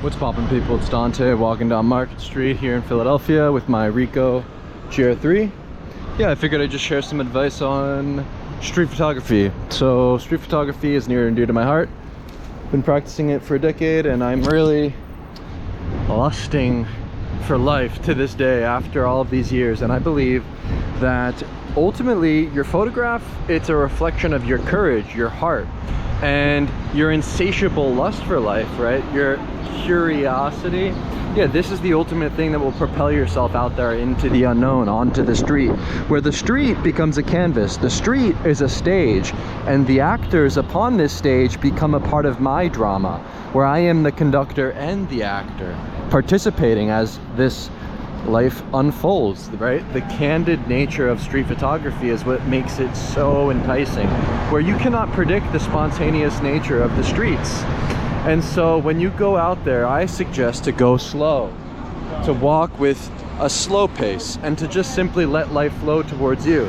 What's poppin', people? It's Dante walking down Market Street here in Philadelphia with my Ricoh GR3. Yeah, I figured I'd just share some advice on street photography. So street photography is near and dear to my heart. Been practicing it for a decade and I'm really lusting for life to this day after all of these years. And I believe that ultimately your photograph, it's a reflection of your courage, your heart, and your insatiable lust for life, right? Your curiosity. Yeah, this is the ultimate thing that will propel yourself out there into the unknown, onto the street, where the street becomes a canvas. The street is a stage, and the actors upon this stage become a part of my drama, where I am the conductor and the actor, participating as this life unfolds, right? The candid nature of street photography is what makes it so enticing, where you cannot predict the spontaneous nature of the streets. And so when you go out there, I suggest to go slow, to walk with a slow pace, and to just simply let life flow towards you.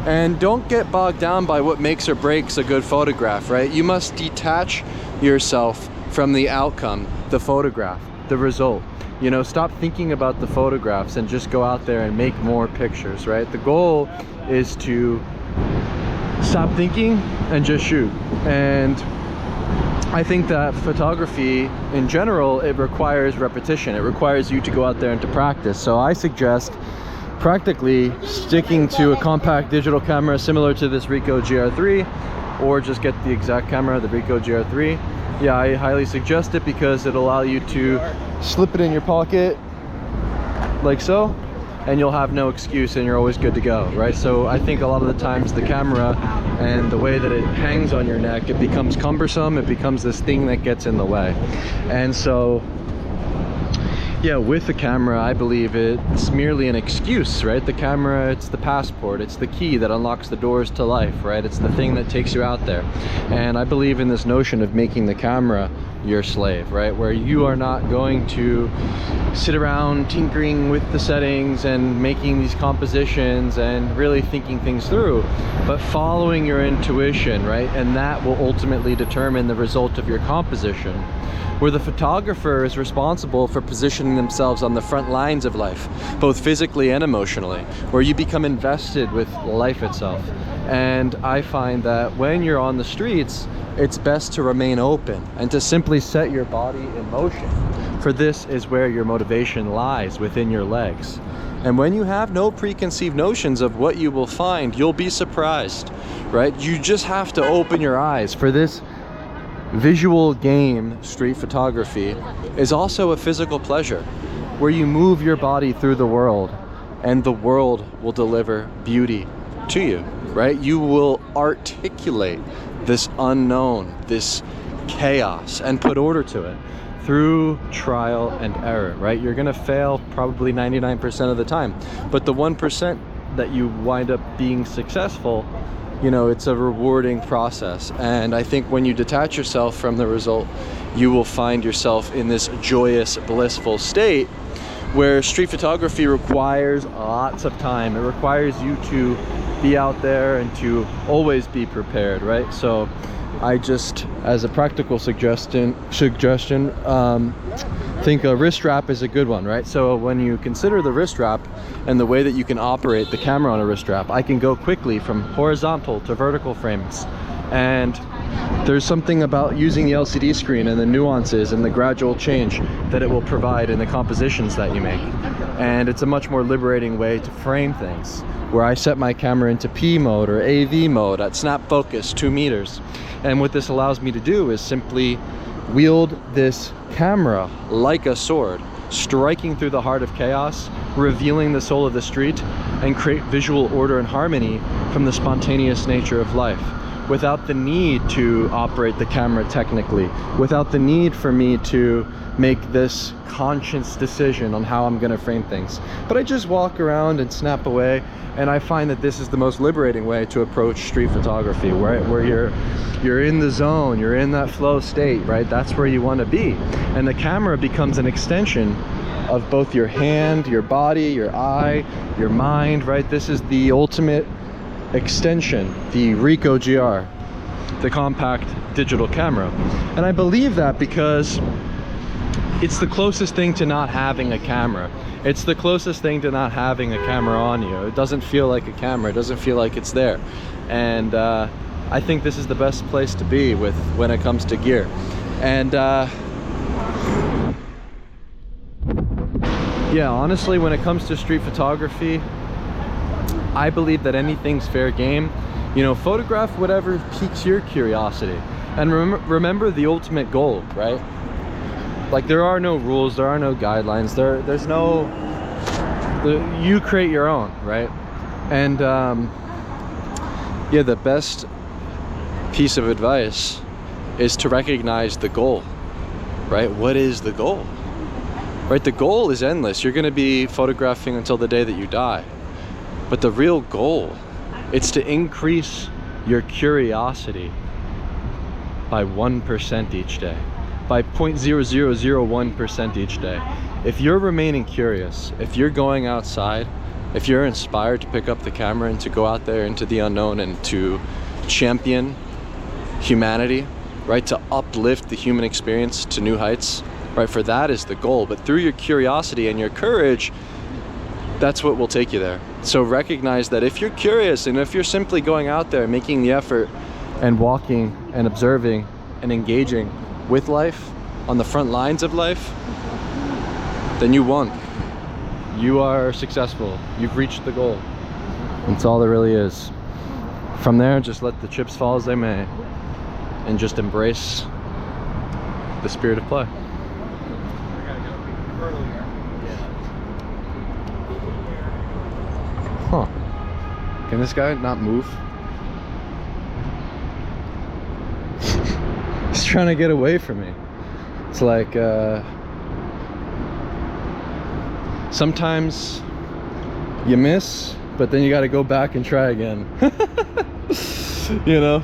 And don't get bogged down by what makes or breaks a good photograph, right? You must detach yourself from the outcome, the photograph, the result. You know, stop thinking about the photographs and just go out there and make more pictures, right? The goal is to stop thinking and just shoot. And I think that photography in general, it requires repetition. It requires you to go out there and to practice. So I suggest practically sticking to a compact digital camera similar to this Ricoh GR3, or just get the exact camera, the Ricoh GR3. Yeah, I highly suggest it because it'll allow you to slip it in your pocket like so, and you'll have no excuse and you're always good to go, right? So I think a lot of the times the camera and the way that it hangs on your neck, it becomes cumbersome, it becomes this thing that gets in the way. And so yeah, with the camera, I believe it's merely an excuse, right? The camera, it's the passport, it's the key that unlocks the doors to life, right? It's the thing that takes you out there. And I believe in this notion of making the camera your slave, right? Where you are not going to sit around tinkering with the settings and making these compositions and really thinking things through, but following your intuition, right? And that will ultimately determine the result of your composition, where the photographer is responsible for positioning themselves on the front lines of life, both physically and emotionally, where you become invested with life itself. And I find that when you're on the streets, it's best to remain open and to simply set your body in motion, for this is where your motivation lies, within your legs. And when you have no preconceived notions of what you will find, you'll be surprised, right? You just have to open your eyes. For this visual game, street photography is also a physical pleasure, where you move your body through the world and the world will deliver beauty to you, right? You will articulate this unknown, this chaos, and put order to it through trial and error, right? You're gonna fail probably 99% of the time, but the 1% that you wind up being successful, you know, it's a rewarding process. And I think when you detach yourself from the result, you will find yourself in this joyous, blissful state, where street photography requires lots of time. It requires you to be out there and to always be prepared, right? So I just, as a practical suggestion, think a wrist strap is a good one, right? So when you consider the wrist strap and the way that you can operate the camera on a wrist strap, I can go quickly from horizontal to vertical frames. And there's something about using the LCD screen and the nuances and the gradual change that it will provide in the compositions that you make. And it's a much more liberating way to frame things, where I set my camera into P mode or AV mode at snap focus 2 meters. And what this allows me to do is simply wield this camera like a sword, striking through the heart of chaos, revealing the soul of the street, and create visual order and harmony from the spontaneous nature of life, without the need to operate the camera technically, without the need for me to make this conscious decision on how I'm gonna frame things. But I just walk around and snap away, and I find that this is the most liberating way to approach street photography, right? Where you're in the zone, you're in that flow state, right? That's where you wanna be. And the camera becomes an extension of both your hand, your body, your eye, your mind, right? This is the ultimate extension, the Ricoh GR, the compact digital camera. And I believe that because it's the closest thing to not having a camera. It's the closest thing to not having a camera on you. It doesn't feel like a camera. It doesn't feel like it's there. And I think this is the best place to be with when it comes to gear. And yeah, honestly, when it comes to street photography, I believe that anything's fair game. You know, photograph whatever piques your curiosity. And remember the ultimate goal, right? Like, there are no rules, there are no guidelines, there's no, you create your own, right? And yeah, the best piece of advice is to recognize the goal, right? What is the goal? Right, the goal is endless. You're gonna be photographing until the day that you die. But the real goal, it's to increase your curiosity by 1% each day, by 0.0001% each day. If you're remaining curious, if you're going outside, if you're inspired to pick up the camera and to go out there into the unknown and to champion humanity, right, to uplift the human experience to new heights, right, for that is the goal. But through your curiosity and your courage, that's what will take you there. So recognize that if you're curious and if you're simply going out there, making the effort and walking and observing and engaging with life on the front lines of life, then you won. You are successful. You've reached the goal. That's all there really is. From there, just let the chips fall as they may and just embrace the spirit of play. Huh. Can this guy not move? He's trying to get away from me. It's like, sometimes you miss, but then you got to go back and try again. You know?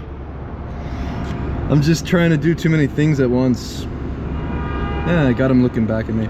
I'm just trying to do too many things at once. Yeah, I got him looking back at me.